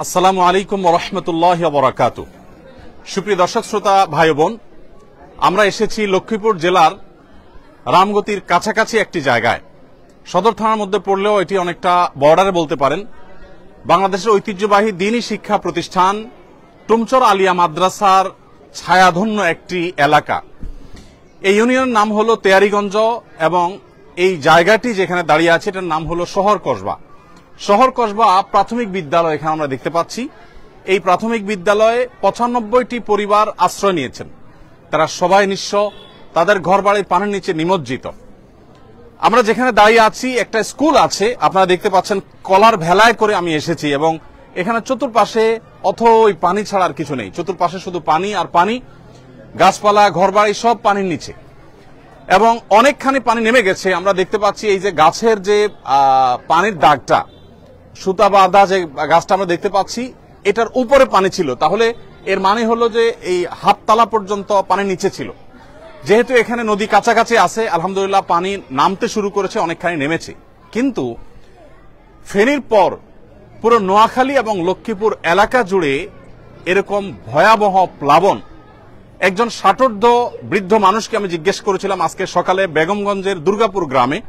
আসসালামু আলাইকুম ওয়া রাহমাতুল্লাহি ওয়া বারাকাতুহু। সুপ্রিয় দর্শক শ্রোতা ভাই বোন, আমরা এসেছি লক্ষ্মীপুর জেলার রামগতির কাছাকাছি একটি জায়গায়। সদর থানার মধ্যে পড়লেও এটি অনেকটা বর্ডারে বলতে পারেন। বাংলাদেশের ঐতিহ্যবাহী দ্বীনি শিক্ষা প্রতিষ্ঠান টুমচর আলিয়া মাদ্রাসার ছায়াধন্য একটি এলাকা। এই ইউনিয়নের নাম হলো তেয়ারিগঞ্জ এবং এই জায়গাটি যেখানে দাঁড়িয়ে আছে এটার নাম হলো শহর কসবা। শহর কসবা প্রাথমিক বিদ্যালয় এখানে আমরা দেখতে পাচ্ছি। এই প্রাথমিক বিদ্যালয়ে ৯৫টি পরিবার আশ্রয় নিয়েছেন। তারা সবাই নিঃস্ব, তাদের ঘরবাড়ির পানির নিচে নিমজ্জিত। আমরা যেখানে দাঁড়িয়ে আছি একটা স্কুল আছে, আপনারা দেখতে পাচ্ছেন। কলার ভেলায় করে আমি এসেছি এবং এখানে চতুর্পাশে অথই পানি ছাড়া আর কিছু নেই। চতুর্পাশে শুধু পানি আর পানি, গাছপালা, ঘরবাড়ি সব পানির নিচে এবং অনেকখানি পানি নেমে গেছে। আমরা দেখতে পাচ্ছি এই যে গাছের যে পানির দাগটা, সুতা বাঁধা যে গাছটা আমরা দেখতে পাচ্ছি, এটার উপরে পানি ছিল। তাহলে এর মানে হলো যে এই হাততলা পর্যন্ত পানি নিচে ছিল। যেহেতু এখানে নদী কাছাকাছি আছে, আলহামদুলিল্লাহ পানি নামতে শুরু করেছে, অনেকখানি নেমেছে। কিন্তু ফেনীর পর পুরো নোয়াখালী এবং লক্ষ্মীপুর এলাকা জুড়ে এরকম ভয়াবহ প্লাবন। একজন ষাটোর্ধ্ব বৃদ্ধ মানুষকে আমি জিজ্ঞেস করেছিলাম আজকে সকালে বেগমগঞ্জের দুর্গাপুর গ্রামে।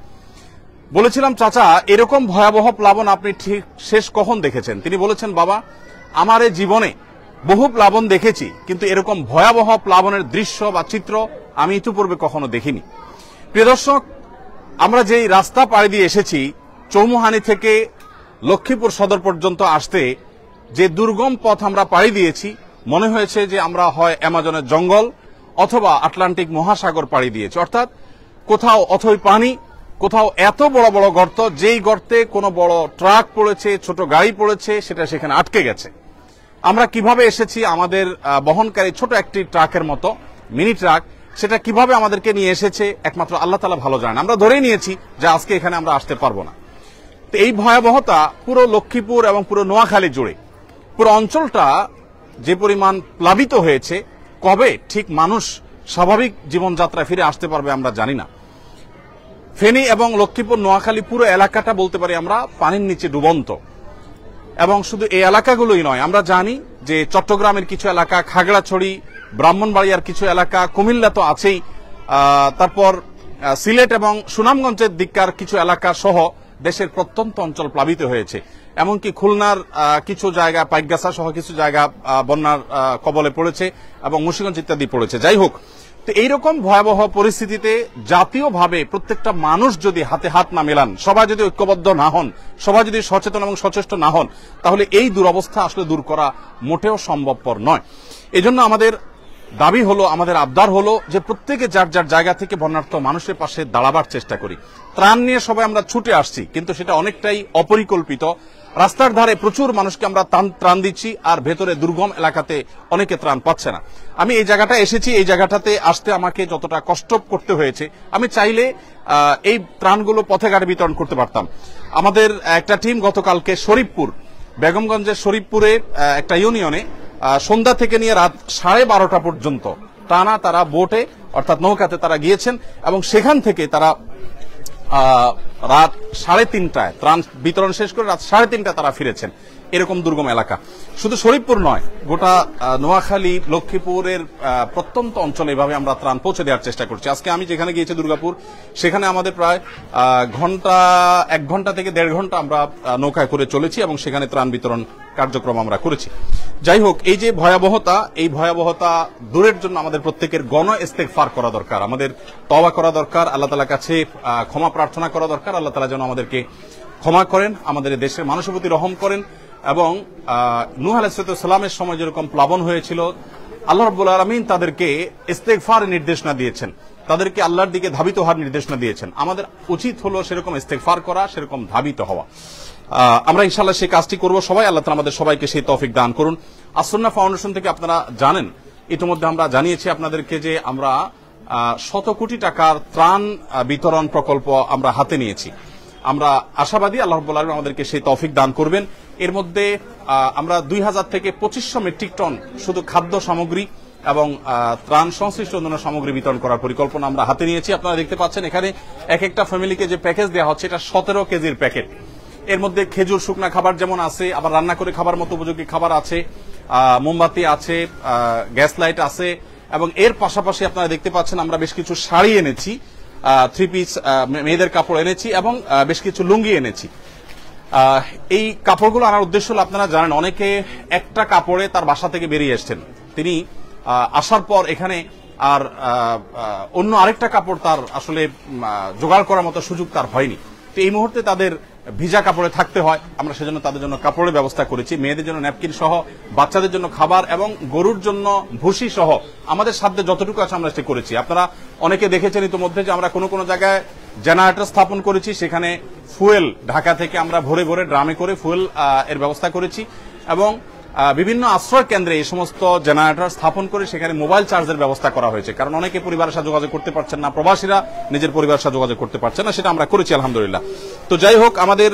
বলেছিলাম, চাচা এরকম ভয়াবহ প্লাবন আপনি ঠিক শেষ কখন দেখেছেন? তিনি বলেছেন, বাবা আমার এই জীবনে বহু প্লাবন দেখেছি, কিন্তু এরকম ভয়াবহ প্লাবনের দৃশ্য বা চিত্র আমি ইতিপূর্বে কখনো দেখিনি। প্রিয় দর্শক, আমরা যেই রাস্তা পাড়ি দিয়ে এসেছি, চৌমুহানি থেকে লক্ষ্মীপুর সদর পর্যন্ত আসতে যে দুর্গম পথ আমরা পাড়ি দিয়েছি, মনে হয়েছে যে আমরা হয় অ্যামাজনের জঙ্গল অথবা আটলান্টিক মহাসাগর পাড়ি দিয়েছি। অর্থাৎ কোথাও অথই পানি, কোথাও এত বড় বড় গর্ত, যেই গর্তে কোনো বড় ট্রাক পড়েছে, ছোট গাড়ি পড়েছে, সেটা সেখানে আটকে গেছে। আমরা কিভাবে এসেছি, আমাদের বহনকারী ছোট একটি ট্রাকের মতো মিনি ট্রাক, সেটা কিভাবে আমাদেরকে নিয়ে এসেছে একমাত্র আল্লাহ তাআলা ভালো জানেন। আমরা ধরেই নিয়েছি যে আজকে এখানে আমরা আসতে পারবো না। তো এই ভয়াবহতা পুরো লক্ষ্মীপুর এবং পুরো নোয়াখালী জুড়ে, পুরো অঞ্চলটা যে পরিমাণ প্লাবিত হয়েছে, কবে ঠিক মানুষ স্বাভাবিক জীবনযাত্রায় ফিরে আসতে পারবে আমরা জানি না। ফেনী এবং লক্ষ্মীপুর নোয়াখালী পুরো এলাকাটা বলতে পারি আমরা পানির নিচে ডুবন্ত। এবং শুধু এই এলাকাগুলোই নয়, আমরা জানি যে চট্টগ্রামের কিছু এলাকা, খাগড়াছড়ি, ব্রাহ্মণবাড়িয়ার কিছু এলাকা, কুমিল্লা তো আছেই, তারপর সিলেট এবং সুনামগঞ্জের দিককার কিছু এলাকা সহ দেশের প্রত্যন্ত অঞ্চল প্লাবিত হয়েছে। এমনকি খুলনার কিছু জায়গা, পাইকগাছা সহ কিছু জায়গা বন্যার কবলে পড়েছে এবং মুন্সিগঞ্জ ইত্যাদি পড়েছে। যাই হোক, তো এইরকম ভয়াবহ পরিস্থিতিতে জাতীয়ভাবে প্রত্যেকটা মানুষ যদি হাতে হাত না মেলান, সবাই যদি ঐক্যবদ্ধ না হন, সবাই যদি সচেতন এবং সচেষ্ট না হন, তাহলে এই দুরবস্থা আসলে দূর করা মোটেও সম্ভবপর নয়। এজন্য আমাদের দাবি হলো, আমাদের আবদার হলো যে প্রত্যেকে যার যার জায়গা থেকে বন্যার্ত মানুষের পাশে দাঁড়াবার চেষ্টা করি। ত্রাণ নিয়ে সবাই আমরা ছুটে আসছি, কিন্তু সেটা অনেকটাই অপরিকল্পিত। রাস্তার ধারে প্রচুর মানুষকে আমরা ত্রাণ দিচ্ছি, আর ভেতরে দুর্গম এলাকাতে অনেকে ত্রাণ পাচ্ছে না। আমি এই জায়গাটা এসেছি, এই জায়গাটাতে আসতে আমাকে যতটা কষ্ট করতে হয়েছে, আমি চাইলে এই ত্রাণগুলো পথে ঘাটে বিতরণ করতে পারতাম। আমাদের একটা টিম গতকালকে শরীফপুর, বেগমগঞ্জের শরীফপুরে একটা ইউনিয়নে সন্ধ্যা থেকে নিয়ে রাত 12:30 পর্যন্ত টানা তারা বোটে অর্থাৎ নৌকাতে তারা গিয়েছেন এবং সেখান থেকে তারা রাত 3:30টায় ত্রাণ বিতরণ শেষ করে রাত 3:30টায় তারা ফিরেছেন। এরকম দুর্গম এলাকা শুধু শরীফপুর নয়, গোটা নোয়াখালী, লক্ষ্মীপুরের প্রত্যন্ত অঞ্চলে এভাবে আমরা ত্রাণ পৌঁছে দেওয়ার চেষ্টা করছি। আজকে আমি যেখানে গিয়েছি দুর্গাপুর, সেখানে আমাদের প্রায় 1 ঘন্টা থেকে 1.5 ঘন্টা আমরা নৌকায় করে চলেছি এবং সেখানে ত্রাণ বিতরণ কার্যক্রম আমরা করেছি। যাই হোক, এই যে ভয়াবহতা, এই ভয়াবহতা দূরের জন্য আমাদের প্রত্যেকের গণ ইস্তেগফার করা দরকার, আমাদের তওবা করা দরকার, আল্লাহ তাআলার কাছে ক্ষমা প্রার্থনা করা দরকার। আল্লাহ তাআলা যেন আমাদেরকে ক্ষমা করেন, আমাদের দেশের মানুষের প্রতি রহম করেন এবং নূহ আলাইহিস সালামের সময় যেরকম প্লাবন হয়েছিল, আল্লাহ রাব্বুল আলামিন তাদেরকে ইস্তেগফারের নির্দেশনা দিয়েছেন, তাদেরকে আল্লাহর দিকে ধাবিত হওয়ার নির্দেশনা দিয়েছেন। আমাদের উচিত হলো সেরকম ইস্তেগফার করা, সেরকম ধাবিত হওয়া। আমরা ইনশাআল্লাহ সেই কাজটি করব সবাই। আল্লাহ তাআলা আমাদের সবাইকে সেই তৌফিক দান করুন। আসুন্নাহ ফাউন্ডেশন থেকে আপনারা জানেন, ইতিমধ্যে আমরা জানিয়েছি আপনাদেরকে যে আমরা 100 কোটি টাকার ত্রাণ বিতরণ প্রকল্প আমরা হাতে নিয়েছি। আমরা আশাবাদী আল্লাহ রাব্বুল আলামিন আমাদেরকে সেই তৌফিক দান করবেন। এর মধ্যে আমরা 2000 থেকে 2500 মেট্রিক টন শুধু খাদ্য সামগ্রী এবং ত্রাণ সংশ্লিষ্ট অন্যান্য সামগ্রী বিতরণ করার পরিকল্পনা আমরা হাতে নিয়েছি। আপনারা দেখতে পাচ্ছেন এখানে এক একটা ফ্যামিলিকে যে প্যাকেজ দেওয়া হচ্ছে, এটা 17 কেজির প্যাকেট। এর মধ্যে খেজুর শুকনা খাবার যেমন আছে, আবার রান্না করে খাবার মতো উপযোগী খাবার আছে, মোমবাতি আছে, গ্যাস লাইট আছে, এবং এর পাশাপাশি আপনারা দেখতে পাচ্ছেন আমরা বেশ কিছু শাড়ি এনেছি, 3 পিস মেয়েদের কাপড় এনেছি, এবং বেশ কিছু লুঙ্গি এনেছি। এই কাপড়গুলো আনার উদ্দেশ্য হলো, আপনারা জানেন অনেকে একটা কাপড়ে তার বাসা থেকে বেরিয়ে এসছেন, তিনি আসার পর এখানে আর অন্য আরেকটা কাপড় তার আসলে জোগাড় করার মতো সুযোগ তার হয়নি। তো এই মুহূর্তে তাদের ভিজা কাপড়ে থাকতে হয়, আমরা সেজন্য তাদের জন্য কাপড়ের ব্যবস্থা করেছি, মেয়েদের জন্য ন্যাপকিন সহ, বাচ্চাদের জন্য খাবার এবং গরুর জন্য ভুসি সহ আমাদের সাধ্যে যতটুকু আছে আমরা সেটা করেছি। আপনারা অনেকে দেখেছেন ইতিমধ্যে যে আমরা কোনো কোনো জায়গায় জেনারেটর স্থাপন করেছি, সেখানে ফুয়েল ঢাকা থেকে আমরা ভরে ভরে ড্রামে করে ফুয়েল এর ব্যবস্থা করেছি, এবং বিভিন্ন আশ্রয় কেন্দ্রে এই সমস্ত জেনারেটর স্থাপন করে সেখানে মোবাইল চার্জের ব্যবস্থা করা হয়েছে, কারণ অনেকে পরিবারের সাথে যোগাযোগ করতে পারছেন না, প্রবাসীরা নিজের পরিবারের সাথে যোগাযোগ করতে পারছেন না, সেটা আমরা করেছি আলহামদুলিল্লাহ। তো যাই হোক, আমাদের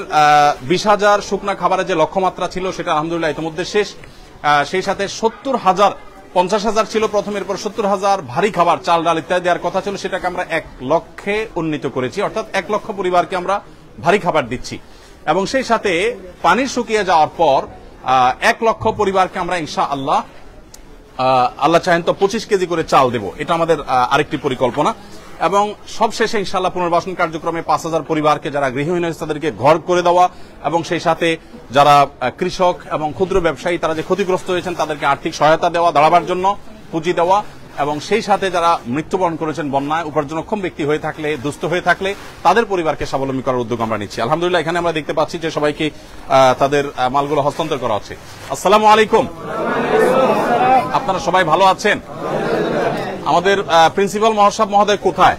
20,000 শুকনা খাবারের যে লক্ষ্যমাত্রা ছিল সেটা আলহামদুলিল্লাহ ইতিমধ্যে শেষ। সেই সাথে 70,000, 50,000 ছিল প্রথম, এরপর 70,000 ভারী খাবার, চাল ডাল ইত্যাদি দেওয়ার কথা ছিল, সেটাকে আমরা 1 লক্ষে উন্নীত করেছি, অর্থাৎ 1 লক্ষ পরিবারকে আমরা ভারী খাবার দিচ্ছি। এবং সেই সাথে পানি শুকিয়ে যাওয়ার পর 1 লক্ষ পরিবারকে আমরা ইনশাআল্লাহ আল্লাহ চাহেন তো 25 কেজি করে চাল দেব, এটা আমাদের আরেকটি পরিকল্পনা। এবং সবশেষে ইনশাআল্লাহ পুনর্বাসন কার্যক্রমে 5,000 পরিবারকে, যারা গৃহহীন হয়েছে তাদেরকে ঘর করে দেওয়া, এবং সেই সাথে যারা কৃষক এবং ক্ষুদ্র ব্যবসায়ী তারা যে ক্ষতিগ্রস্ত হয়েছেন তাদেরকে আর্থিক সহায়তা দেওয়া, দাঁড়াবার জন্য পুঁজি দেওয়া, এবং সেই সাথে যারা মৃত্যুবরণ করেছেন বন্যায়, উপার্জনক্ষম ব্যক্তি হয়ে থাকলে, দুস্থ হয়ে থাকলে তাদের পরিবারকে স্বাবলম্বী করার উদ্যোগ আমরা নিচ্ছি আলহামদুলিল্লাহ। এখানে আমরা দেখতে পাচ্ছি যে সবাইকে তাদের মালগুলো হস্তান্তর করা হচ্ছে। আসসালামু আলাইকুম, আপনারা সবাই ভালো আছেন? আমাদের প্রিন্সিপাল মহোদয় কোথায়?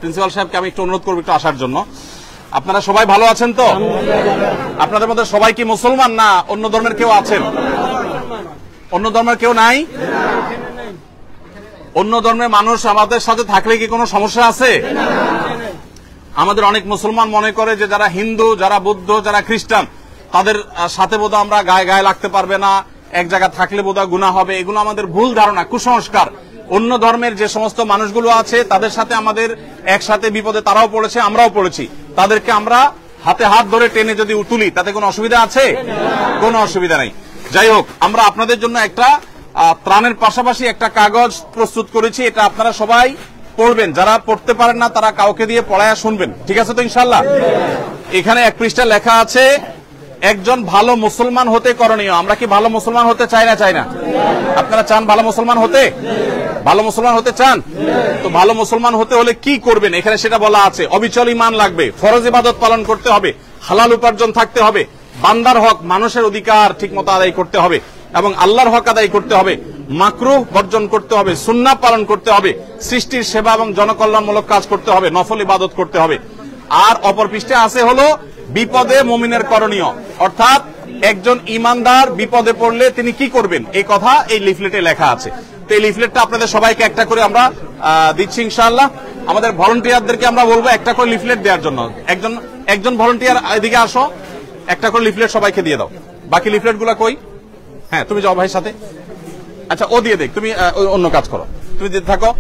প্রিন্সিপাল সাহেবকে আমি একটু অনুরোধ করবো একটু আসার জন্য। আপনারা সবাই ভালো আছেন তো? আপনাদের মধ্যে সবাই কি মুসলমান, না অন্য ধর্মের কেউ আছেন? অন্য ধর্মের কেউ নাই? অন্য ধর্মের মানুষ আমাদের সাথে থাকলে কি কোনো সমস্যা আছে? আমাদের অনেক মুসলমান মনে করে যে যারা হিন্দু, যারা বৌদ্ধ, যারা খ্রিস্টান, তাদের সাথে বোধহয় আমরা গায়ে গায়ে লাগতে পারবে না, এক জায়গায় থাকলে বোধহয় গুনাহ হবে। এগুলো আমাদের ভুল ধারণা, কুসংস্কার। অন্য ধর্মের যে সমস্ত মানুষগুলো আছে তাদের সাথে আমাদের একসাথে বিপদে তারাও পড়েছে, আমরাও পড়েছি, তাদেরকে আমরা হাতে হাত ধরে টেনে যদি তুলি তাতে কোনো অসুবিধা আছে? কোনো অসুবিধা নেই। যাই হোক, আমরা আপনাদের জন্য একটা ত্রাণের পাশাপাশি একটা কাগজ প্রস্তুত করেছি, এটা আপনারা সবাই পড়বেন, যারা পড়তে পারেন না তারা কাউকে দিয়ে পড়ায়া শুনবেন, ঠিক আছে তো ইনশাআল্লাহ? এখানে 1 পৃষ্ঠা লেখা আছে, একজন ভালো মুসলমান হতে করণীয়। আমরা কি ভালো মুসলমান হতে চাই না? চাই না? আপনারা চান ভালো মুসলমান হতে? ভালো মুসলমান হতে চান তো? ভালো মুসলমান হতে হলে কি করবেন এখানে সেটা বলা আছে। অবিচল ঈমান লাগবে, ফরজ ইবাদত পালন করতে হবে, হালাল উপার্জন থাকতে হবে, বান্দার হক, মানুষের অধিকার ঠিকমতো আদায় করতে হবে, এবং আল্লাহর হক আদায় করতে হবে, মাকরুহ বর্জন করতে হবে, সুন্নাহ পালন করতে হবে, সৃষ্টির সেবা এবং জনকল্যাণমূলক কাজ করতে হবে, নফল ইবাদত করতে হবে। আর অপর পৃষ্ঠে আছে হলো বিপদে মুমিনের করণীয়, অর্থাৎ একজন ইমানদার বিপদে পড়লে তিনি কি করবেন এই কথা এই লিফলেটে লেখা আছে। তো এই লিফলেটটা আপনাদের সবাইকে একটা করে আমরা দিচ্ছি ইনশাআল্লাহ। আমাদের ভলান্টিয়ারদেরকে আমরা বলবো একটা করে লিফলেট দেওয়ার জন্য। একজন ভলান্টিয়ার এদিকে আসো, একটা করে লিফলেট সবাইকে দিয়ে দাও। বাকি লিফলেট গুলা কই? হ্যাঁ, তুমি যাও ভাইয়ের সাথে। আচ্ছা, ও দিয়ে দেখ, তুমি অন্য কাজ করো, তুমি দিতে থাকো।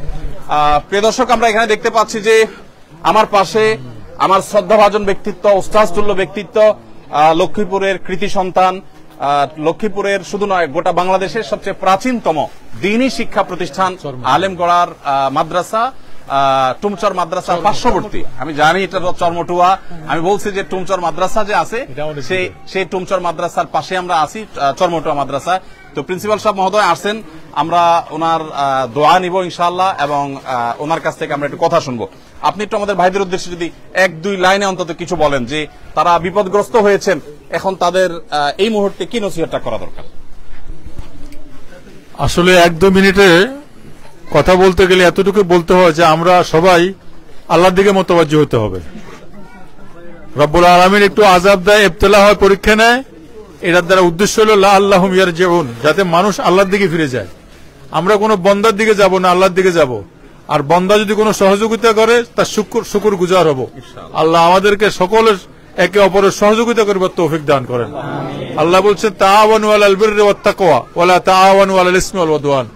প্রিয় দর্শক, আমরা এখানে দেখতে পাচ্ছি যে আমার পাশে আমার শ্রদ্ধাভাজন ব্যক্তিত্ব, উস্তাদতুল্য ব্যক্তিত্ব, লক্ষ্মীপুরের কৃতি সন্তান, লক্ষ্মীপুরের শুধু নয় গোটা বাংলাদেশের সবচেয়ে প্রাচীনতম দ্বীনি শিক্ষা প্রতিষ্ঠান আলেমগড়ার মাদ্রাসা, টুমচর মাদ্রাসা পার্শ্ববর্তী। আমি জানি এটা চরমটুয়া, আমি বলছি যে টুমচর মাদ্রাসা যে আছে সেই টুমচর মাদ্রাসার পাশে আমরা আছি, চরমটুয়া মাদ্রাসা। তো প্রিন্সিপাল সাহেব মহোদয় আসছেন, আমরা ওনার দোয়া নিব ইনশাআল্লাহ, এবং ওনার কাছ থেকে আমরা একটু কথা শুনবো। আপনি একটু আমাদের ভাইদের উদ্দেশ্যে যদি 1-2 লাইনে অন্তত কিছু বলেন যে তারা বিপদগ্রস্ত হয়েছেন, এখন তাদের এই মুহূর্তে কি নসিহতটা করা দরকার? আসলে 1-2 মিনিটে কথা বলতে গেলে এতটুকু বলতে হয় যে আমরা সবাই আল্লাহর দিকে মোতাবাজ্জি হতে হবে। রব্বুল আলামিন একটু আযাব দেয়, ইবতিলা হয়, পরীক্ষা নেয়, এটার দ্বারা উদ্দেশ্য হলো লাআল্লাহুম ইয়ারজিউন, যাতে মানুষ আল্লাহর দিকে ফিরে যায়। আমরা কোনো বন্দার দিকে যাব না, আল্লাহর দিকে যাব। আর বন্দা যদি কোনো সহযোগিতা করে তার শুকর গুজার হব। আল্লাহ আমাদেরকে সকলের একে অপরের সহযোগিতা করবার তৌফিক দান করেন। আল্লাহ বলছেন তাআওয়ানু আলাল বিররি ওয়াত তাকওয়া ওয়ালা তাআওয়ানু আলাল ইসমি ওয়াল উদওয়ান।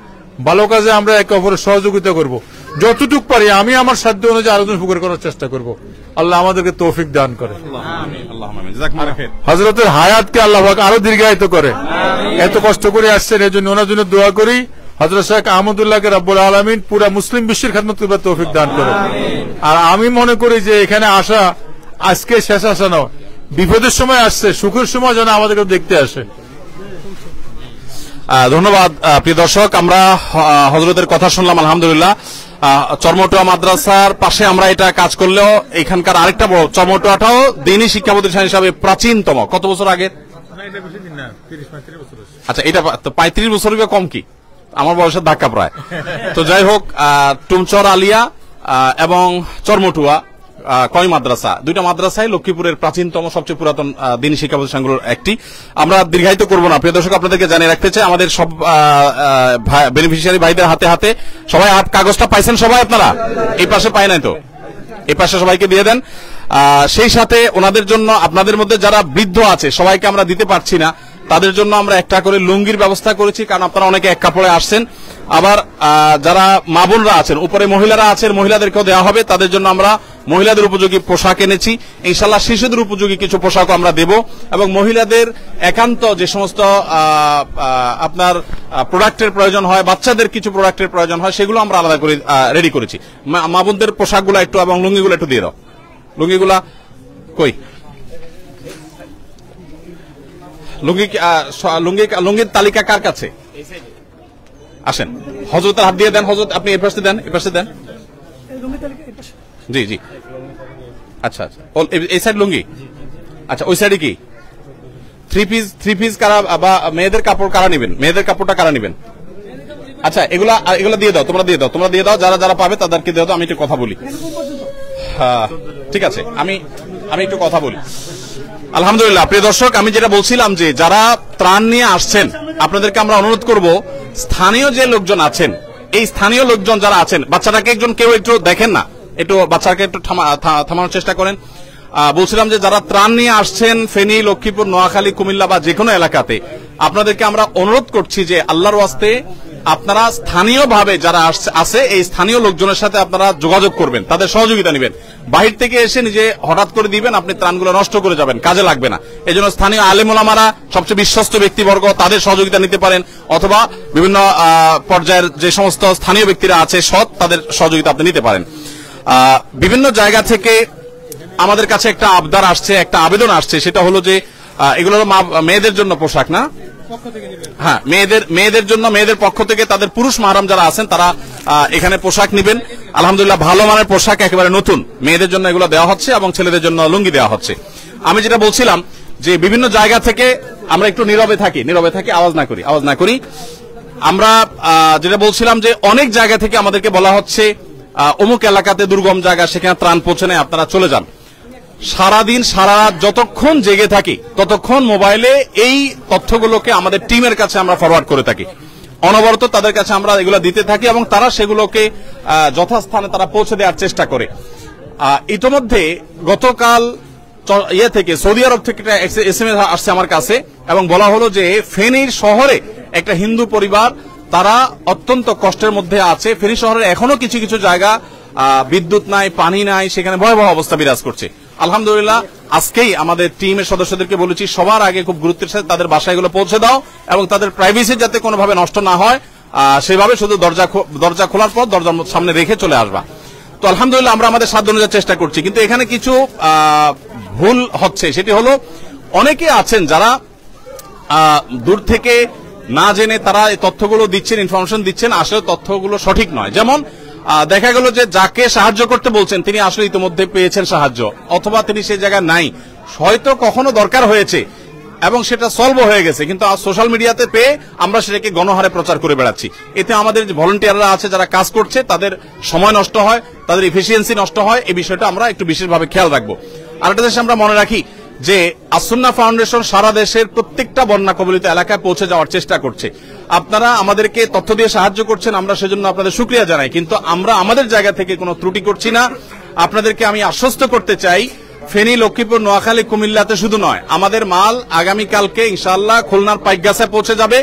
ভালো কাজে আমরা একে অপরের সহযোগিতা করব, যতটুক পারি আমি আমার সাধ্য অনুযায়ী আলোচনা উপকার করার চেষ্টা করব। আল্লাহ আমাদেরকে তৌফিক দান করে, হযরতের হায়াতকে আল্লাহ পাক আরো দীর্ঘায়িত করে। এত কষ্ট করে আসছেন, এই জন্য ওনার জন্য দোয়া করি হযরত শেখ আহমদুল্লাহকে রব্বুল আলামিন পুরা মুসলিম বিশ্বের খেদমত করবার তৌফিক দান করে। আর আমি মনে করি যে এখানে আসা আজকে শেষ আসা নয়, বিপদের সময় আসছে, সুখের সময় যেন আমাদেরকে দেখতে আসে। ধন্যবাদ প্রিয় দর্শক, আমরা হযরতের কথা শুনলাম আলহামদুলিল্লাহ। চরমটুয়া মাদ্রাসার পাশে আমরা এটা কাজ করলেও এখানকার আরেকটা বড় চরমটুয়াটাও দ্বীনি শিক্ষা প্রতিষ্ঠান হিসাবে প্রাচীনতম। কত বছর আগে? আচ্ছা, এটা 35 বছরই কম কি? আমার বয়সের ধাক্কা প্রায়। তো যাই হোক, টুমচর আলিয়া এবং চরমটুয়া কয় মাদ্রাসা, দুইটা মাদ্রাসায় লক্ষ্মীপুরের প্রাচীনতম সবচেয়ে পুরাতন দ্বীনি শিক্ষা প্রতিষ্ঠানগুলোর একটি। আমরা দীর্ঘায়িত করব না, প্রিয় দর্শক আপনাদেরকে জানিয়ে রাখতে চাই আমাদের সব বেনিফিশিয়ারি ভাইদের হাতে হাতে সবাই কাগজটা পাইছেন সবাই? আপনারা এই পাশে পাই নাই তো? এই পাশে সবাইকে দিয়ে দেন। সেই সাথে ওনাদের জন্য আপনাদের মধ্যে যারা বৃদ্ধ আছে সবাইকে আমরা দিতে পারছি না, তাদের জন্য আমরা একটা করে লুঙ্গির ব্যবস্থা করেছি, কারণ আপনারা অনেকে এক কাপড়ে আসছেন। আবার যারা মা বোনরা আছেন, উপরে মহিলারা আছেন, মহিলাদেরকেও দেওয়া হবে, তাদের জন্য আমরা মহিলাদের উপযোগী পোশাক এনেছি। ইনশাআল্লাহ শিশুদের উপযোগী কিছু পোশাকও আমরা দেব, এবং মহিলাদের একান্ত যে সমস্ত আপনার প্রোডাক্টের প্রয়োজন হয়, বাচ্চাদের কিছু প্রোডাক্টের প্রয়োজন হয়, সেগুলো আমরা আলাদা করে রেডি করেছি। মা বোনদের পোশাকগুলো একটু এবং লুঙ্গিগুলো একটু দিয়ে দাও। লুঙ্গিগুলা কই? লুঙ্গির তালিকা কার কাছে? আসেন, হযরতের হাত দিয়ে দেন। হযরত আপনি এই পাশে দেন, এই পাশে দেন। জি জি, আচ্ছা আচ্ছা, এই সাইড লুঙ্গি। আচ্ছা, ওই সাইডে কি থ্রি পিস কারা বা মেয়েদের কাপড় কারা নেবেন? মেয়েদের কাপড়টা কারা নেবেন? আচ্ছা, এগুলা দিয়ে দাও, তোমরা দিয়ে দাও, যারা যারা পাবে তাদেরকে দিয়ে দাও। আমি একটু কথা বলি। ঠিক আছে, আমি একটু কথা বলি। আলহামদুলিল্লাহ, প্রিয় দর্শক, আমি যেটা বলছিলাম যে যারা ত্রাণ নিয়ে আসছেন আপনাদেরকে আমরা অনুরোধ করব, স্থানীয় যে লোকজন আছেন, এই স্থানীয় লোকজন যারা আছেন, বাচ্চাটাকে কেউ একটু দেখেন না, একটু বাচ্চাকে একটু থামানোর চেষ্টা করেন। বলছিলাম যে যারা ত্রাণ নিয়ে আসছেন ফেনী, লক্ষ্মীপুর, নোয়াখালী, কুমিল্লা বা যে কোনো এলাকাতে, আপনাদেরকে আমরা অনুরোধ করছি যে আল্লাহর ওয়াস্তে আপনারা স্থানীয়ভাবে যারা আছে এই স্থানীয় লোকজনের সাথে আপনারা যোগাযোগ করবেন, তাদের সহযোগিতা নেবেন। বাহির থেকে এসে নিজে হঠাৎ করে দিবেন, আপনি ত্রাণগুলো নষ্ট করে যাবেন, কাজে লাগবে না। এই জন্য স্থানীয় আলেম ওলামারা, সবচেয়ে বিশ্বস্ত ব্যক্তিবর্গ, তাদের সহযোগিতা নিতে পারেন, অথবা বিভিন্ন পর্যায়ের যে সমস্ত স্থানীয় ব্যক্তিরা আছে সৎ, তাদের সহযোগিতা আপনি নিতে পারেন। বিভিন্ন জায়গা থেকে আমাদের কাছে একটা আবদার আসছে, একটা আবেদন আসছে, সেটা হলো যে এগুলো মেয়েদের জন্য পোশাক না? হ্যাঁ, মেয়েদের জন্য, মেয়েদের পক্ষ থেকে তাদের পুরুষ মাহরাম যারা আছেন তারা এখানে পোশাক নেবেন। আলহামদুলিল্লাহ, ভালো মানের পোশাক, একেবারে নতুন, মেয়েদের জন্য এগুলো দেওয়া হচ্ছে এবং ছেলেদের জন্য লুঙ্গি দেওয়া হচ্ছে। আমি যেটা বলছিলাম যে বিভিন্ন জায়গা থেকে আমরা একটু নীরবে থাকি, আওয়াজ না করি। আমরা যেটা বলছিলাম যে অনেক জায়গা থেকে আমাদেরকে বলা হচ্ছে অমুক এলাকাতে দুর্গম জায়গা, সেখানে ত্রাণ পৌঁছে নেয়, আপনারা চলে যান। সারাদিন সারা রাত যতক্ষণ জেগে থাকি ততক্ষণ মোবাইলে এই তথ্যগুলোকে আমাদের টিমের কাছে আমরা ফরওয়ার্ড করে থাকি, অনবরত তাদের কাছে আমরা এগুলো দিতে থাকি এবং তারা সেগুলোকে যথাস্থানে তারা পৌঁছে দেওয়ার চেষ্টা করে। ইতোমধ্যে গতকাল থেকে সৌদি আরব থেকে একটা SMS আসছে আমার কাছে এবং বলা হলো যে ফেনীর শহরে একটা হিন্দু পরিবার, তারা অত্যন্ত কষ্টের মধ্যে আছে। ফেনী শহরের এখনো কিছু কিছু জায়গা বিদ্যুৎ নাই, পানি নাই, সেখানে ভয়াবহ অবস্থা বিরাজ করছে। আলহামদুলিল্লাহ, আজকেই আমাদের টিমের সদস্যদেরকে বলেছি সবার আগে খুব গুরুত্বের সাথে তাদের বাসায় এগুলো পৌঁছে দাও এবং তাদের প্রাইভেসি যাতে কোনোভাবে নষ্ট না হয়, সেভাবে শুধু দরজা খোলার পর দরজার সামনে রেখে চলে আসবা। তো আলহামদুলিল্লাহ, আমরা আমাদের সাধ্য অনুযায়ী চেষ্টা করছি, কিন্তু এখানে কিছু ভুল হচ্ছে। সেটি হলো, অনেকে আছেন যারা দূর থেকে না জেনে তারা এই তথ্যগুলো দিচ্ছেন, ইনফরমেশন দিচ্ছেন, আসলে তথ্যগুলো সঠিক নয়। যেমন দেখা গেল যে যাকে সাহায্য করতে বলছেন তিনি আসলে ইতিমধ্যে পেয়েছেন সাহায্য, অথবা তিনি সেই জায়গায় নাই, হয়তো কখনো দরকার হয়েছে এবং সেটা সলভ হয়ে গেছে, কিন্তু সোশ্যাল মিডিয়াতে পেয়ে আমরা সেটাকে গণহারে প্রচার করে বেড়াচ্ছি। এতে আমাদের যে ভলান্টিয়াররা আছে যারা কাজ করছে তাদের সময় নষ্ট হয়, তাদের এফিসিয়েন্সি নষ্ট হয়। এই বিষয়টা আমরা একটু বিশেষভাবে খেয়াল রাখবো। আরেকটা জিনিস আমরা মনে রাখি যে আসুন্নাহ ফাউন্ডেশন সারা দেশের প্রত্যেকটা বন্যা কবলিত এলাকায় পৌঁছে যাওয়ার চেষ্টা করছে। আপনারা আমাদেরকে তথ্য দিয়ে সাহায্য করছেন, আমরা সেজন্য আপনাদের শুকরিয়া জানাই, কিন্তু আমরা আমাদের জায়গা থেকে কোনো ত্রুটি করছি না। আপনাদেরকে আমি আশ্বস্ত করতে চাই, ফেনী, লক্ষ্মীপুর, নোয়াখালী, কুমিল্লাতে শুধু নয়, আমাদের মাল আগামীকালকে ইনশাআল্লাহ খুলনার পাইকগাছায় পৌঁছে যাবে।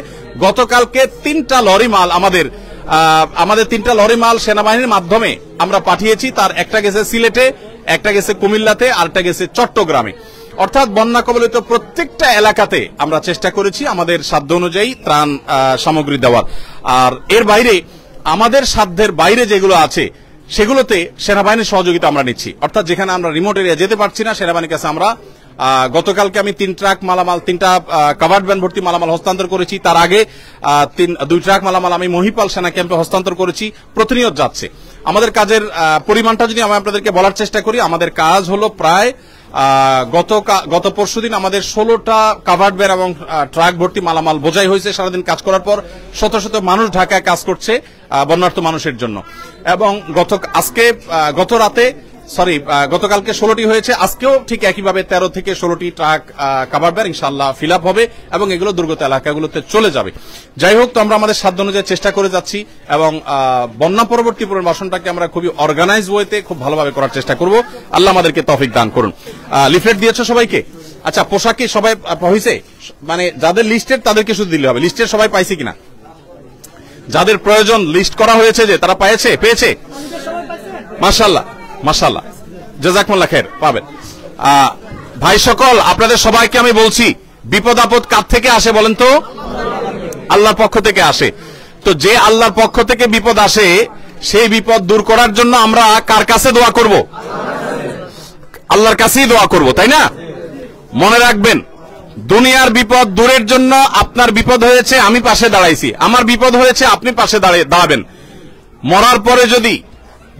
গতকালকে 3টা লরি মাল আমাদের আমাদের 3টা লরি মাল সেনাবাহিনীর মাধ্যমে আমরা পাঠিয়েছি। তার একটা গেছে সিলেটে, একটা গেছে কুমিল্লাতে, আরেকটা গেছে চট্টগ্রামে। অর্থাৎ বন্যা কবলিত প্রত্যেকটা এলাকাতে আমরা চেষ্টা করেছি আমাদের সাধ্য অনুযায়ী ত্রাণ সামগ্রী দেওয়ার। আর এর বাইরে আমাদের সাধ্যের বাইরে যেগুলো আছে সেগুলোতে সেনাবাহিনীর সহযোগিতা আমরা নিচ্ছি। অর্থাৎ যেখানে আমরা রিমোট এরিয়া যেতে পারছি না, সেনাবাহিনীর কাছে আমরা গতকালকে আমি 3 ট্রাক মালামাল, 3টা কাভার্ড ভ্যান ভর্তি মালামাল হস্তান্তর করেছি। তার আগে 2 ট্রাক মালামাল আমি মহিপাল সেনা ক্যাম্পে হস্তান্তর করেছি। প্রতিনিয়ত যাচ্ছে। আমাদের কাজের পরিমাণটা যদি আমি আপনাদেরকে বলার চেষ্টা করি, আমাদের কাজ হলো প্রায় গত পরশুদিন আমাদের 16টা কাভার্ড ভ্যান এবং ট্রাক ভর্তি মালামাল বোঝাই হয়েছে। সারাদিন কাজ করার পর শত শত মানুষ ঢাকায় কাজ করছে বন্যার্ত মানুষের জন্য। এবং গতকালকে 16টি হয়েছে, আজকেও ঠিক একইভাবে 13 থেকে 16টি ট্রাক কাভার্ড ভ্যান ইনশাআল্লাহ ফিল আপ হবে এবং এগুলো দুর্গত এলাকাগুলোতে চলে যাবে। যাই হোক, তো আমরা আমাদের সাধ্য অনুযায়ী চেষ্টা করে যাচ্ছি এবং বন্যা পরবর্তী পুনর্বাসনটাকে আমরা খুবই অর্গানাইজ ওয়েতে খুব ভালোভাবে করার চেষ্টা করব। আল্লাহ আমাদেরকে তৌফিক দান করুন। লিফলেট দিয়েছো সবাইকে? আচ্ছা, পোশাক কি সবাই হয়েছে? মানে যাদের লিস্টেড তাদেরকে শুধু দিলে হবে, লিস্টের সবাই পাইছে কিনা? যাদের প্রয়োজন লিস্ট করা হয়েছে যে তারা পেয়েছে? মাশাআল্লাহ মাশাআল্লাহ, জাযাকুমুল্লাহ খায়ের, পাবেন। ভাই সকল, আপনাদের সবাইকে আমি বলছি, বিপদ আপদ কার থেকে আসে বলেন তো? আল্লাহর পক্ষ থেকে আসে। তো যে আল্লাহর পক্ষ থেকে বিপদ আসে, সেই বিপদ দূর করার জন্য আমরা কার কাছে দোয়া করব? আল্লাহর কাছেই দোয়া করব, তাই না? মনে রাখবেন, দুনিয়ার বিপদ দূরের জন্য আপনার বিপদ হয়েছে, আমি পাশে দাঁড়াইছি, আমার বিপদ হয়েছে, আপনি পাশে দাঁড়াবেন। মরার পরে যদি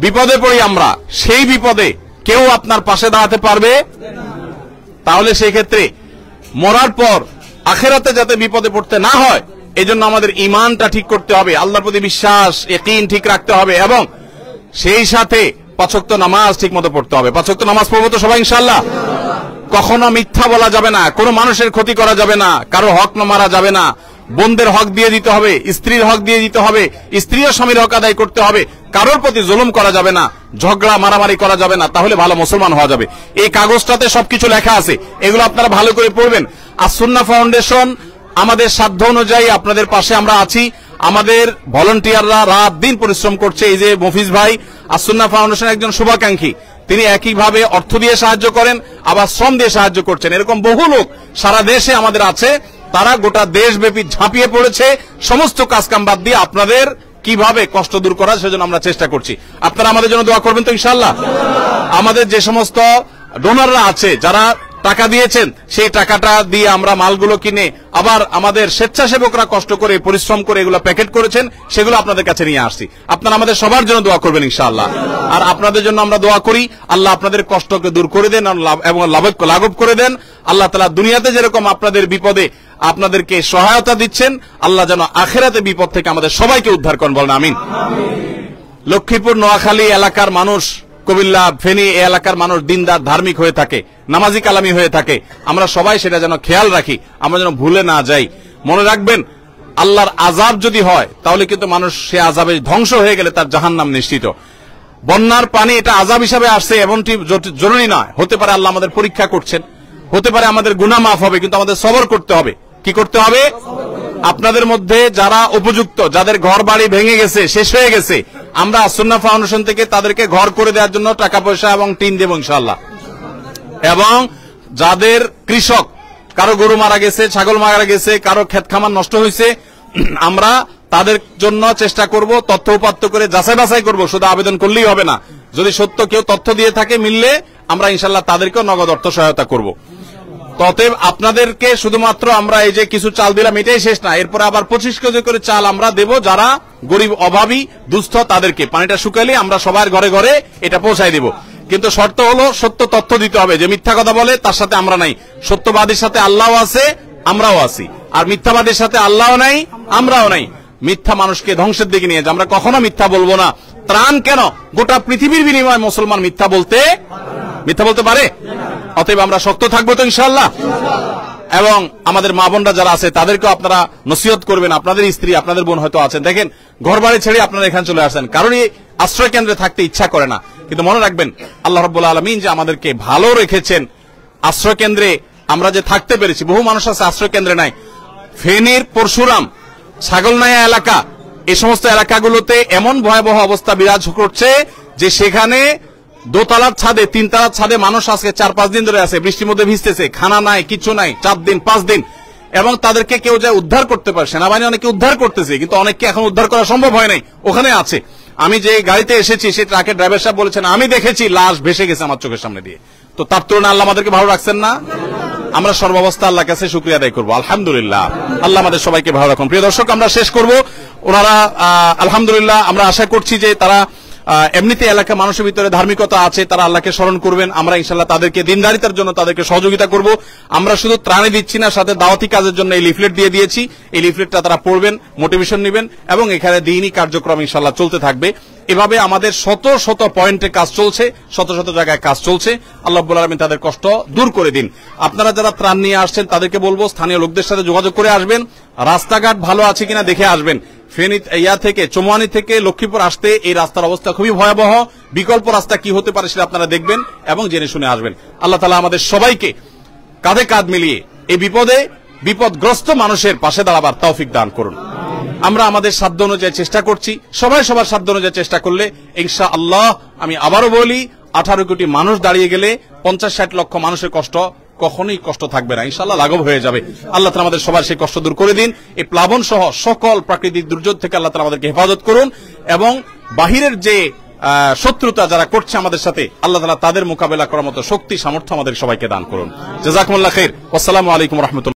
বিপদে পড়ি আমরা, সেই বিপদে কেউ আপনার পাশে দাঁড়াতে পারবে? তাহলে সেই ক্ষেত্রে মরার পর আখিরাতে যাতে বিপদে পড়তে না হয়, এই জন্য আমাদের ঈমানটা ঠিক করতে হবে, আল্লাহর প্রতি বিশ্বাস ইয়াকিন ঠিক রাখতে হবে এবং সেই সাথে 5 ওয়াক্ত নামাজ ঠিক মতো পড়তে হবে। 5 ওয়াক্ত নামাজ পড়বো তো সবাই ইনশাআল্লাহ? কখনো মিথ্যা বলা যাবে না, কোনো মানুষের ক্ষতি করা যাবে না, কারো হক মারা যাবে না, বোনদের হক দিয়ে দিতে হবে, স্ত্রীর হক দিয়ে দিতে হবে, স্ত্রীও স্বামীর হক আদায় করতে হবে, কারোর প্রতি জুলুম করা যাবে না, ঝগড়া মারামারি করা যাবে না, তাহলে ভালো মুসলমান হওয়া যাবে। এই কাগজটাতে সবকিছু লেখা আছে, এগুলো আপনারা ভালো করে পড়বেন। আসুন্নাহ ফাউন্ডেশন আমাদের সাধ্য অনুযায়ী আপনাদের পাশে আমরা আছি। আমাদের ভলান্টিয়াররা রাত দিন পরিশ্রম করছে। এই যে মফিজ ভাই আসুন্নাহ ফাউন্ডেশন একজন শুভাকাঙ্ক্ষী, তিনি একইভাবে অর্থ দিয়ে সাহায্য করেন, আবার শ্রম দিয়ে সাহায্য করছেন। এরকম বহু লোক সারা দেশে আমাদের আছে, তারা গোটা দেশব্যাপী ঝাঁপিয়ে পড়েছে সমস্ত কাজকাম বাদ দিয়ে আপনাদের কিভাবে কষ্ট দূর করা, সেজন্য আমরা চেষ্টা করছি। আপনারা আমাদের জন্য দোয়া করবেন তো ইনশাআল্লাহ? আমাদের যে সমস্ত ডোনাররা আছে, যারা টাকা দিয়েছেন, সেই টাকাটা দিয়ে আমরা মালগুলো কিনে, আবার আমাদের স্বেচ্ছাসেবকরা কষ্ট করে পরিশ্রম করে এগুলো প্যাকেট করেছেন, সেগুলো আপনাদের কাছে নিয়ে আসছি। আপনারা আমাদের সবার জন্য দোয়া করবেন ইনশাআল্লাহ। আর আপনাদের জন্য আমরা দোয়া করি, আল্লাহ আপনাদের কষ্টকে দূর করে দেন এবং লাঘব করে দেন। আল্লাহ তাআলা দুনিয়াতে যেরকম আপনাদের বিপদে আপনাদেরকে সহায়তা দিচ্ছেন, আল্লাহ যেন আখিরাতে বিপদ থেকে আমাদের সবাইকে উদ্ধার করেন, বলেন আমিন। লক্ষ্মীপুর নোয়াখালী এলাকার মানুষ, কুমিল্লা ফেনী এই এলাকার মানুষ দিনদার ধার্মিক হয়ে থাকে, নামাজি কালামি হয়ে থাকে। আমরা সবাই সেটা যেন খেয়াল রাখি, আমরা যেন ভুলে না যাই। মনে রাখবেন, আল্লাহর আযাব যদি হয় তাহলে কিন্তু মানুষ সে আযাবে ধ্বংস হয়ে গেলে তার জাহান্নাম নিশ্চিত। বন্যার পানি এটা আযাব হিসাবে আসছে এমনটি জরুরি নয়, হতে পারে আল্লাহ আমাদের পরীক্ষা করছেন, হতে পারে আমাদের গুনাহ মাফ হবে, কিন্তু আমাদের সবর করতে হবে। কি করতে হবে? আপনাদের মধ্যে যারা উপযুক্ত, যাদের ঘর বাড়ি ভেঙে গেছে, শেষ হয়ে গেছে, আমরা আসুন্নাহ ফাউন্ডেশন থেকে তাদেরকে ঘর করে দেওয়ার জন্য টাকা পয়সা এবং টিন দেব ইনশাআল্লাহ। এবং যাদের কৃষক, কারো গরু মারা গেছে, ছাগল মারা গেছে, কারো ক্ষেত খামার নষ্ট হয়েছে, আমরা তাদের জন্য চেষ্টা করব, তথ্য উপাত্ত করে যাচাই বাছাই করব। শুধু আবেদন করলেই হবে না, যদি সত্য কেউ তথ্য দিয়ে থাকে মিললে আমরা ইনশাআল্লাহ তাদেরকেও নগদ অর্থ সহায়তা করব। ততএব আপনাদেরকে শুধুমাত্র আমরা এই যে কিছু চাল দিলাম এটাই শেষ না, এরপরে আবার 25 কেজি করে চাল আমরা দেব যারা গরিব, অভাবী, দুস্থ, তাদেরকে পানিটা শুকালে আমরা সবার ঘরে ঘরে এটা পৌঁছায় দেব। কিন্তু শর্ত হলো সত্য তথ্য দিতে হবে। যে মিথ্যা কথা বলে তার সাথে আমরা নাই, সত্যবাদীর সাথে আল্লাহও আছে, আমরাও আছি, আর মিথ্যাবাদীর সাথে আল্লাহও নাই, আমরাও নাই। মিথ্যা মানুষকে ধ্বংসের দিকে নিয়ে যায়। আমরা কখনো মিথ্যা বলবো না। ত্রাণ কেন, গোটা পৃথিবীর বিনিময়ে মুসলমান মিথ্যা বলতে পারে? অতএব আমরা শক্ত থাকবো তো ইনশাআল্লাহ। এবং আমাদের মা বোনরা যারা আছে তাদেরকেও আপনারা নসিহত করবেন। আপনাদের স্ত্রী, আপনাদের বোন হয়তো আছেন, দেখেন ঘর বাড়ি ছেড়ে আপনারা এখানে চলে আসেন, কারণ এই আশ্রয় কেন্দ্রে থাকতে ইচ্ছা করে না। কিন্তু মনে রাখবেন, আল্লাহ রাব্বুল আলামিন যে আমাদেরকে ভালো রেখেছেন, আশ্রয় কেন্দ্রে আমরা যে থাকতে পেরেছি। বহু মানুষ আছে আশ্রয় কেন্দ্রে নাই। ফেনীর পরশুরাম, ছাগলনাইয়া এলাকা, এই সমস্ত এলাকাগুলোতে এমন ভয়াবহ অবস্থা বিরাজ করছে যে সেখানে দোতলার ছাদে, তিনতলার ছাদে মানুষ আজকে 4-5 দিন ধরে আছে, বৃষ্টির মধ্যে ভিজতেছে, খানা নাই, কিছু নাই, 4 দিন 5 দিন, এবং তাদেরকে কেউ যায় উদ্ধার করতে পারে। সেনাবাহিনী অনেকে উদ্ধার করতেছে, কিন্তু অনেককে এখন উদ্ধার করা সম্ভব হয় নাই, ওখানে আছে। আমি যে গাড়িতে এসেছি সেই ট্রাকের ড্রাইভার সাহেব বলেছেন আমি দেখেছি লাশ ভেসে গেছে আমার চোখের সামনে দিয়ে। তো তার তুলনায় আল্লাহ আমাদেরকে ভালো রাখছেন না? আমরা সর্বাবস্থা আল্লাহর কাছে শুকরিয়া আদায় করবো, আলহামদুলিল্লাহ। আল্লাহ আমাদের সবাইকে ভালো রাখুন। প্রিয় দর্শক, আমরা শেষ করব। ওনারা আলহামদুলিল্লাহ, আমরা আশা করছি যে তারা এমনিতে এলাকা মানুষের ভিতরে ধার্মিকতা আছে, তারা আল্লাহকে স্মরণ করবেন। আমরা ইনশাআল্লাহ তাদেরকে দিনদারিতার জন্য তাদেরকে সহযোগিতা করব। আমরা শুধু ত্রাণে দিচ্ছি না, সাথে দাওয়াতি কাজের জন্য এই লিফলেট দিয়ে দিয়েছি। এই লিফলেটটা তারা পড়বেন, মোটিভেশন নেবেন, এবং এখানে দ্বীনি কার্যক্রম ইনশাআল্লাহ চলতে থাকবে। এভাবে আমাদের শত শত পয়েন্টে কাজ চলছে, শত শত জায়গায় কাজ চলছে। আল্লাহ রাব্বুল আলামিন তাদের কষ্ট দূর করে দিন। আপনারা যারা ত্রাণ নিয়ে আসছেন তাদেরকে বলবো স্থানীয় লোকদের সাথে যোগাযোগ করে আসবেন, রাস্তাঘাট ভালো আছে কিনা দেখে আসবেন। ফেনী থেকে চৌমুহানী থেকে লক্ষ্মীপুর আসতে এই রাস্তার অবস্থা খুবই ভয়াবহ। বিকল্প রাস্তা কি হতে পারে সেটা আপনারা দেখবেন এবং জেনে শুনে আসবেন। আল্লাহ তাআলা আমাদের সবাইকে কাঁধে কাঁধ মিলিয়ে এই বিপদগ্রস্ত মানুষের পাশে দাঁড়াবার তৌফিক দান করুন। আমরা আমাদের সাধ্য অনুযায়ী চেষ্টা করছি, সবাই সবার সাধ্য অনুযায়ী চেষ্টা করলে ইনশাআল্লাহ, আমি আবারও বলি, 18 কোটি মানুষ দাঁড়িয়ে গেলে 50-60 লক্ষ মানুষের কষ্ট কখনোই কষ্ট থাকবে না, ইনশাআল্লাহ লাঘব হয়ে যাবে। আল্লাহ তাআলা আমাদের সবার সেই কষ্ট দূর করে দিন। এই প্লাবন সহ সকল প্রাকৃতিক দুর্যোগ থেকে আল্লাহ তাআলা আমাদেরকে হেফাজত করুন, এবং বাহিরের যে শত্রুতা যারা করছে আমাদের সাথে, আল্লাহ তাআলা তাদের মোকাবেলা করার মতো শক্তি সামর্থ্য আমাদের সবাইকে দান করুন। জাযাকুমুল্লাহ খাইর। আসসালামু আলাইকুম ওয়া রাহমাতুল্লাহ।